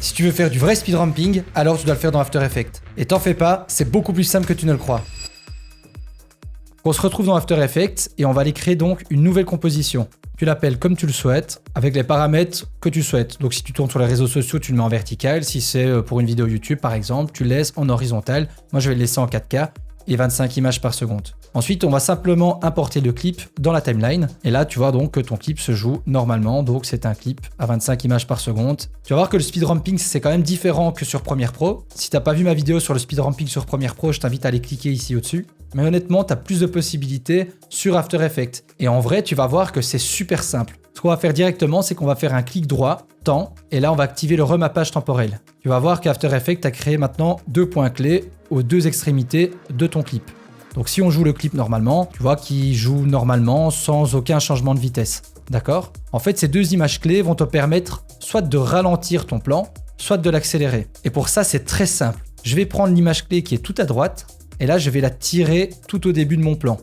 Si tu veux faire du vrai speed ramping, alors tu dois le faire dans After Effects. Et t'en fais pas, c'est beaucoup plus simple que tu ne le crois. On se retrouve dans After Effects et on va aller créer donc une nouvelle composition. Tu l'appelles comme tu le souhaites, avec les paramètres que tu souhaites. Donc si tu tournes sur les réseaux sociaux, tu le mets en vertical. Si c'est pour une vidéo YouTube par exemple, tu le laisses en horizontal. Moi je vais le laisser en 4K et 25 images par seconde. Ensuite, on va simplement importer le clip dans la timeline. Et là, tu vois donc que ton clip se joue normalement. Donc c'est un clip à 25 images par seconde. Tu vas voir que le speed ramping, c'est quand même différent que sur Premiere Pro. Si tu n'as pas vu ma vidéo sur le speed ramping sur Premiere Pro, je t'invite à aller cliquer ici au-dessus. Mais honnêtement, tu as plus de possibilités sur After Effects. Et en vrai, tu vas voir que c'est super simple. Ce qu'on va faire directement, c'est qu'on va faire un clic droit, temps, et là, on va activer le remappage temporel. Tu vas voir qu'After Effects a créé maintenant 2 points clés aux 2 extrémités de ton clip. Donc si on joue le clip normalement, tu vois qu'il joue normalement sans aucun changement de vitesse. D'accord ? En fait, ces 2 images clés vont te permettre soit de ralentir ton plan, soit de l'accélérer. Et pour ça, c'est très simple. Je vais prendre l'image clé qui est tout à droite, et là, je vais la tirer tout au début de mon plan.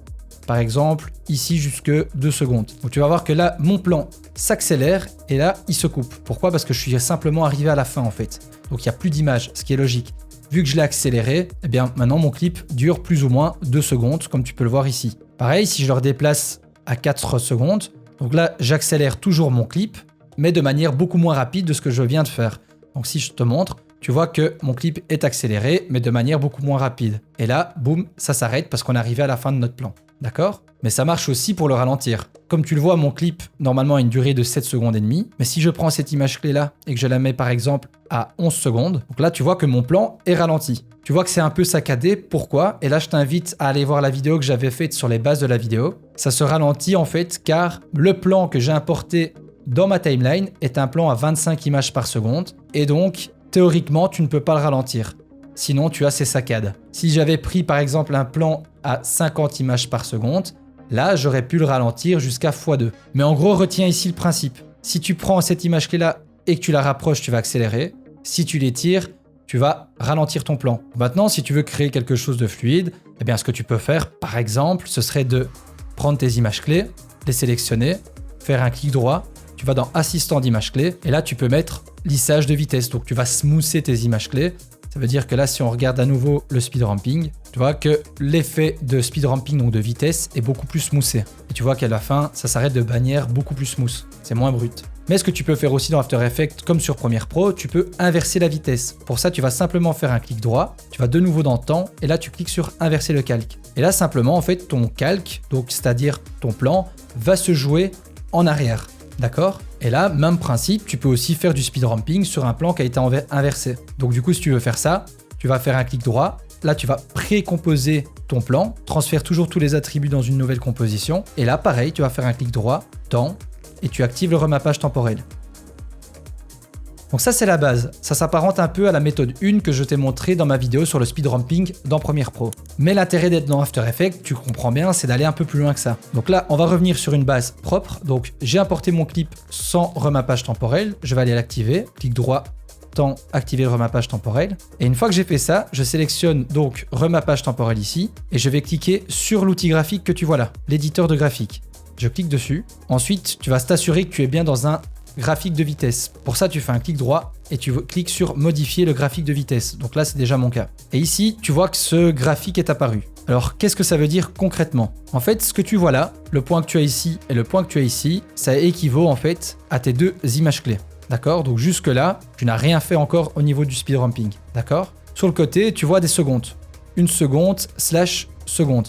Par exemple, ici jusque 2 secondes. Donc tu vas voir que là, mon plan s'accélère et là, il se coupe. Pourquoi ? Parce que je suis simplement arrivé à la fin en fait. Donc il n'y a plus d'image, ce qui est logique. Vu que je l'ai accéléré, eh bien maintenant mon clip dure plus ou moins 2 secondes, comme tu peux le voir ici. Pareil, si je le redéplace à 4 secondes, donc là, j'accélère toujours mon clip, mais de manière beaucoup moins rapide de ce que je viens de faire. Donc si je te montre, tu vois que mon clip est accéléré, mais de manière beaucoup moins rapide. Et là, boum, ça s'arrête parce qu'on est arrivé à la fin de notre plan. D'accord ? Mais ça marche aussi pour le ralentir. Comme tu le vois, mon clip, normalement, a une durée de 7 secondes et demie. Mais si je prends cette image clé-là et que je la mets, par exemple, à 11 secondes, donc là, tu vois que mon plan est ralenti. Tu vois que c'est un peu saccadé. Pourquoi ? Et là, je t'invite à aller voir la vidéo que j'avais faite sur les bases de la vidéo. Ça se ralentit, en fait, car le plan que j'ai importé dans ma timeline est un plan à 25 images par seconde. Et donc, théoriquement, tu ne peux pas le ralentir. Sinon, tu as ces saccades. Si j'avais pris par exemple un plan à 50 images par seconde, là, j'aurais pu le ralentir jusqu'à x2. Mais en gros, retiens ici le principe. Si tu prends cette image clé-là et que tu la rapproches, tu vas accélérer. Si tu l'étires, tu vas ralentir ton plan. Maintenant, si tu veux créer quelque chose de fluide, eh bien, ce que tu peux faire, par exemple, ce serait de prendre tes images clés, les sélectionner, faire un clic droit. Tu vas dans Assistant d'images clés et là, tu peux mettre lissage de vitesse. Donc, tu vas smoother tes images clés. Ça veut dire que là, si on regarde à nouveau le speed ramping, tu vois que l'effet de speed ramping, donc de vitesse, est beaucoup plus smoothé. Et tu vois qu'à la fin, ça s'arrête de manière beaucoup plus smooth. C'est moins brut. Mais ce que tu peux faire aussi dans After Effects, comme sur Premiere Pro, tu peux inverser la vitesse. Pour ça, tu vas simplement faire un clic droit, tu vas de nouveau dans Temps, et là, tu cliques sur Inverser le calque. Et là, simplement, en fait, ton calque, donc c'est-à-dire ton plan, va se jouer en arrière. D'accord ? Et là, même principe, tu peux aussi faire du speed ramping sur un plan qui a été inversé. Donc du coup, si tu veux faire ça, tu vas faire un clic droit. Là, tu vas précomposer ton plan, transfère toujours tous les attributs dans une nouvelle composition. Et là, pareil, tu vas faire un clic droit, temps, et tu actives le remappage temporel. Donc ça, c'est la base. Ça s'apparente un peu à la méthode 1 que je t'ai montré dans ma vidéo sur le speed ramping dans Premiere Pro. Mais l'intérêt d'être dans After Effects, tu comprends bien, c'est d'aller un peu plus loin que ça. Donc là, on va revenir sur une base propre. Donc j'ai importé mon clip sans remappage temporel. Je vais aller l'activer. Clic droit, temps, activer le remappage temporel. Et une fois que j'ai fait ça, je sélectionne donc remappage temporel ici et je vais cliquer sur l'outil graphique que tu vois là, l'éditeur de graphique. Je clique dessus. Ensuite, tu vas t'assurer que tu es bien dans un graphique de vitesse. Pour ça, tu fais un clic droit et tu cliques sur modifier le graphique de vitesse. Donc là, c'est déjà mon cas. Et ici, tu vois que ce graphique est apparu. Alors, qu'est-ce que ça veut dire concrètement ? En fait, ce que tu vois là, le point que tu as ici et le point que tu as ici, ça équivaut en fait à tes 2 images clés. D'accord ? Donc jusque là, tu n'as rien fait encore au niveau du speed ramping. D'accord ? Sur le côté, tu vois des secondes. 1 seconde / seconde.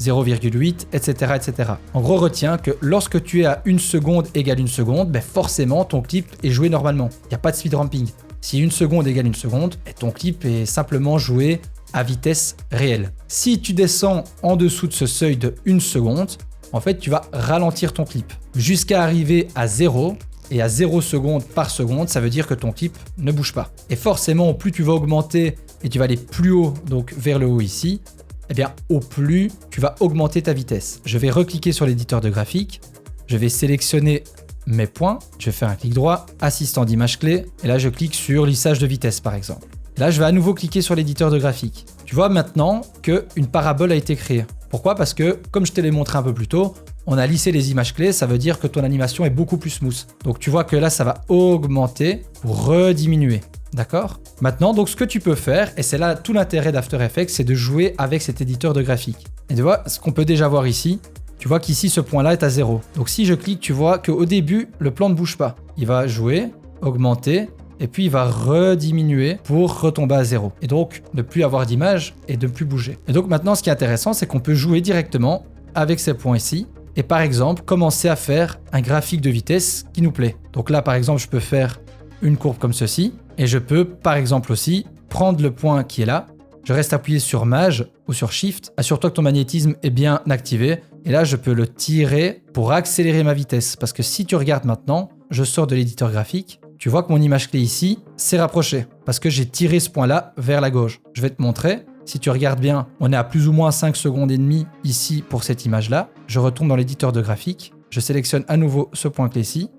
0,8, etc., etc. En gros, retiens que lorsque tu es à 1 seconde égale 1 seconde, ben forcément, ton clip est joué normalement. Il n'y a pas de speed ramping. Si 1 seconde égale 1 seconde, ben ton clip est simplement joué à vitesse réelle. Si tu descends en dessous de ce seuil de 1 seconde, en fait, tu vas ralentir ton clip jusqu'à arriver à 0. Et à 0 secondes par seconde, ça veut dire que ton clip ne bouge pas. Et forcément, plus tu vas augmenter et tu vas aller plus haut, donc vers le haut ici, eh bien, au plus, tu vas augmenter ta vitesse. Je vais recliquer sur l'éditeur de graphique. Je vais sélectionner mes points. Je vais faire un clic droit, assistant d'image clé. Et là, je clique sur lissage de vitesse, par exemple. Là, je vais à nouveau cliquer sur l'éditeur de graphique. Tu vois maintenant qu'une parabole a été créée. Pourquoi ? Parce que, comme je te l'ai montré un peu plus tôt, on a lissé les images clés. Ça veut dire que ton animation est beaucoup plus smooth. Donc, tu vois que là, ça va augmenter pour rediminuer. D'accord? Maintenant, donc ce que tu peux faire, et c'est là tout l'intérêt d'After Effects, c'est de jouer avec cet éditeur de graphiques. Et tu vois, ce qu'on peut déjà voir ici, tu vois qu'ici ce point-là est à 0. Donc si je clique, tu vois qu'au début, le plan ne bouge pas. Il va jouer, augmenter, et puis il va rediminuer pour retomber à 0. Et donc ne plus avoir d'image et de ne plus bouger. Et donc maintenant, ce qui est intéressant, c'est qu'on peut jouer directement avec ces points ici. Et par exemple, commencer à faire un graphique de vitesse qui nous plaît. Donc là, par exemple, je peux faire une courbe comme ceci. Et je peux, par exemple aussi, prendre le point qui est là. Je reste appuyé sur Maj ou sur Shift. Assure-toi que ton magnétisme est bien activé. Et là, je peux le tirer pour accélérer ma vitesse. Parce que si tu regardes maintenant, je sors de l'éditeur graphique. Tu vois que mon image clé ici s'est rapprochée. Parce que j'ai tiré ce point-là vers la gauche. Je vais te montrer. Si tu regardes bien, on est à plus ou moins 5 secondes et demie ici pour cette image-là. Je retourne dans l'éditeur de graphique. Je sélectionne à nouveau ce point clé ici.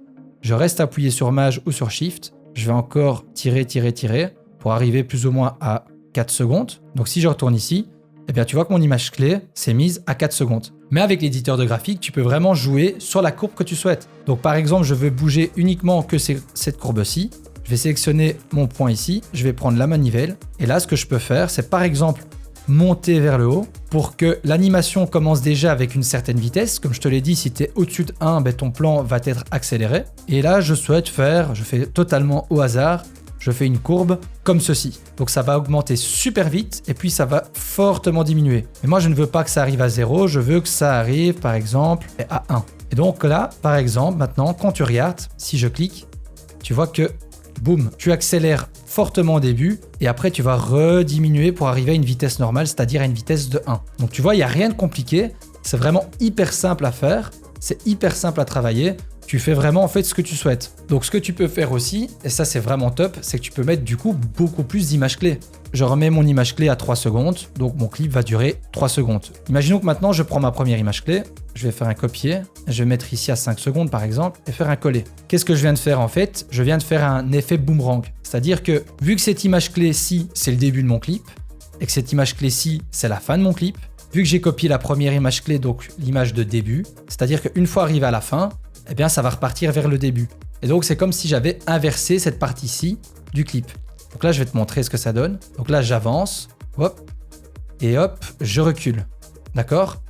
Je reste appuyé sur Maj ou sur Shift. Je vais encore tirer pour arriver plus ou moins à 4 secondes. Donc si je retourne ici, eh bien tu vois que mon image clé s'est mise à 4 secondes. Mais avec l'éditeur de graphique, tu peux vraiment jouer sur la courbe que tu souhaites. Donc par exemple, je veux bouger uniquement que cette courbe-ci. Je vais sélectionner mon point ici, je vais prendre la manivelle. Et là, ce que je peux faire, c'est par exemple monter vers le haut pour que l'animation commence déjà avec une certaine vitesse. Comme je te l'ai dit, si tu es au-dessus de 1, ton plan va être accéléré. Et là, je souhaite faire, je fais totalement au hasard, je fais une courbe comme ceci. Donc ça va augmenter super vite et puis ça va fortement diminuer. Mais moi, je ne veux pas que ça arrive à 0, je veux que ça arrive par exemple à 1. Et donc là, par exemple, maintenant, quand tu regardes, si je clique, tu vois que boum, tu accélères fortement au début et après tu vas rediminuer pour arriver à une vitesse normale, c'est-à-dire à une vitesse de 1. Donc tu vois, il n'y a rien de compliqué, c'est vraiment hyper simple à faire, c'est hyper simple à travailler. Tu fais vraiment en fait ce que tu souhaites. Donc ce que tu peux faire aussi, et ça c'est vraiment top, c'est que tu peux mettre du coup beaucoup plus d'images clés. Je remets mon image clé à 3 secondes, donc mon clip va durer 3 secondes. Imaginons que maintenant je prends ma première image clé, je vais faire un copier, je vais mettre ici à 5 secondes par exemple, et faire un coller. Qu'est-ce que je viens de faire en fait? Je viens de faire un effet boomerang. C'est-à-dire que vu que cette image clé-ci c'est le début de mon clip, et que cette image clé-ci c'est la fin de mon clip, vu que j'ai copié la première image clé, donc l'image de début, c'est-à-dire qu'une fois arrivé à la fin, eh bien ça va repartir vers le début. Et donc c'est comme si j'avais inversé cette partie-ci du clip. Donc là je vais te montrer ce que ça donne. Donc là j'avance, hop, et hop, je recule. D'accord?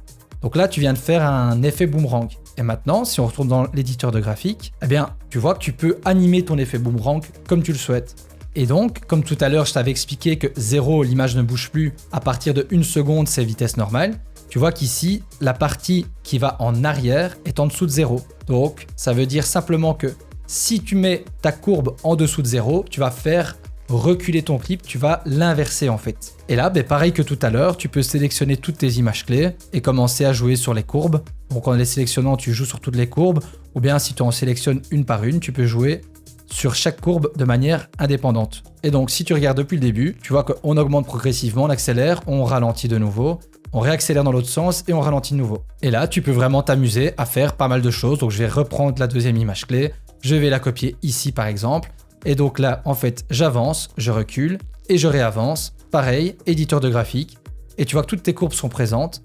Donc là tu viens de faire un effet boomerang. Et maintenant, si on retourne dans l'éditeur de graphique, eh bien tu vois que tu peux animer ton effet boomerang comme tu le souhaites. Et donc, comme tout à l'heure je t'avais expliqué que 0, l'image ne bouge plus, à partir de 1 seconde c'est vitesse normale. Tu vois qu'ici, la partie qui va en arrière est en dessous de 0. Donc, ça veut dire simplement que si tu mets ta courbe en dessous de 0, tu vas faire reculer ton clip, tu vas l'inverser en fait. Et là, pareil que tout à l'heure, tu peux sélectionner toutes tes images clés et commencer à jouer sur les courbes. Donc, en les sélectionnant, tu joues sur toutes les courbes. Ou bien, si tu en sélectionnes une par une, tu peux jouer sur chaque courbe de manière indépendante. Et donc, si tu regardes depuis le début, tu vois qu'on augmente progressivement, on accélère, on ralentit de nouveau. On réaccélère dans l'autre sens et on ralentit de nouveau. Et là, tu peux vraiment t'amuser à faire pas mal de choses. Donc, je vais reprendre la deuxième image clé. Je vais la copier ici, par exemple. Et donc là, en fait, j'avance, je recule et je réavance. Pareil, éditeur de graphique. Et tu vois que toutes tes courbes sont présentes.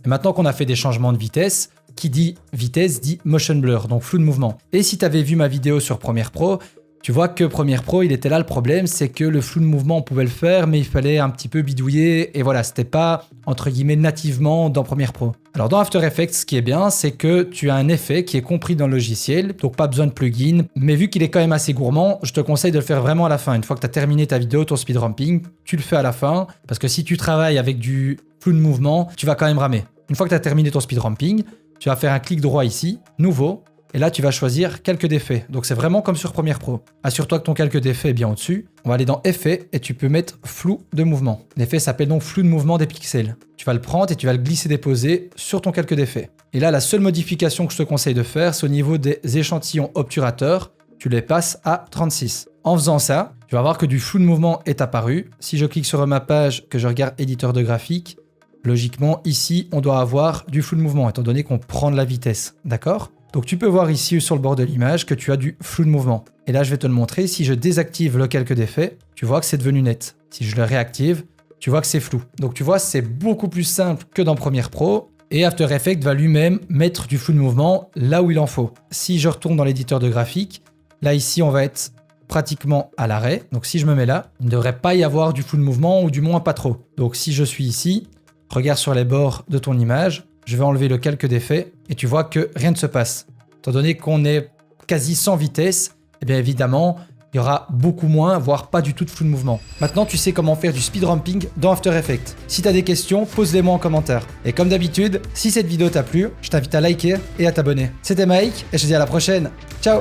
Et maintenant qu'on a fait des changements de vitesse, qui dit vitesse dit motion blur, donc flou de mouvement. Et si tu avais vu ma vidéo sur Premiere Pro, tu vois que Premiere Pro, il était là le problème, c'est que le flou de mouvement, on pouvait le faire, mais il fallait un petit peu bidouiller. Et voilà, c'était pas, entre guillemets, nativement dans Premiere Pro. Alors dans After Effects, ce qui est bien, c'est que tu as un effet qui est compris dans le logiciel, donc pas besoin de plugin. Mais vu qu'il est quand même assez gourmand, je te conseille de le faire vraiment à la fin. Une fois que tu as terminé ta vidéo, ton speed ramping, tu le fais à la fin. Parce que si tu travailles avec du flou de mouvement, tu vas quand même ramer. Une fois que tu as terminé ton speed ramping, tu vas faire un clic droit ici, nouveau. Et là, tu vas choisir calque d'effet. Donc, c'est vraiment comme sur Premiere Pro. Assure-toi que ton calque d'effet est bien au-dessus. On va aller dans Effet et tu peux mettre flou de mouvement. L'effet s'appelle donc flou de mouvement des pixels. Tu vas le prendre et tu vas le glisser-déposer sur ton calque d'effet. Et là, la seule modification que je te conseille de faire, c'est au niveau des échantillons obturateurs. Tu les passes à 36. En faisant ça, tu vas voir que du flou de mouvement est apparu. Si je clique sur ma page, que je regarde éditeur de graphique, logiquement, ici, on doit avoir du flou de mouvement, étant donné qu'on prend de la vitesse. D'accord ? Donc tu peux voir ici sur le bord de l'image que tu as du flou de mouvement. Et là, je vais te le montrer. Si je désactive le calque d'effet, tu vois que c'est devenu net. Si je le réactive, tu vois que c'est flou. Donc tu vois, c'est beaucoup plus simple que dans Premiere Pro. Et After Effects va lui-même mettre du flou de mouvement là où il en faut. Si je retourne dans l'éditeur de graphique, là ici, on va être pratiquement à l'arrêt. Donc si je me mets là, il ne devrait pas y avoir du flou de mouvement ou du moins pas trop. Donc si je suis ici, regarde sur les bords de ton image, je vais enlever le calque d'effet et tu vois que rien ne se passe. Étant donné qu'on est quasi sans vitesse, eh bien évidemment, il y aura beaucoup moins, voire pas du tout de flou de mouvement. Maintenant, tu sais comment faire du speed ramping dans After Effects. Si tu as des questions, pose-les-moi en commentaire. Et comme d'habitude, si cette vidéo t'a plu, je t'invite à liker et à t'abonner. C'était Mike et je te dis à la prochaine. Ciao!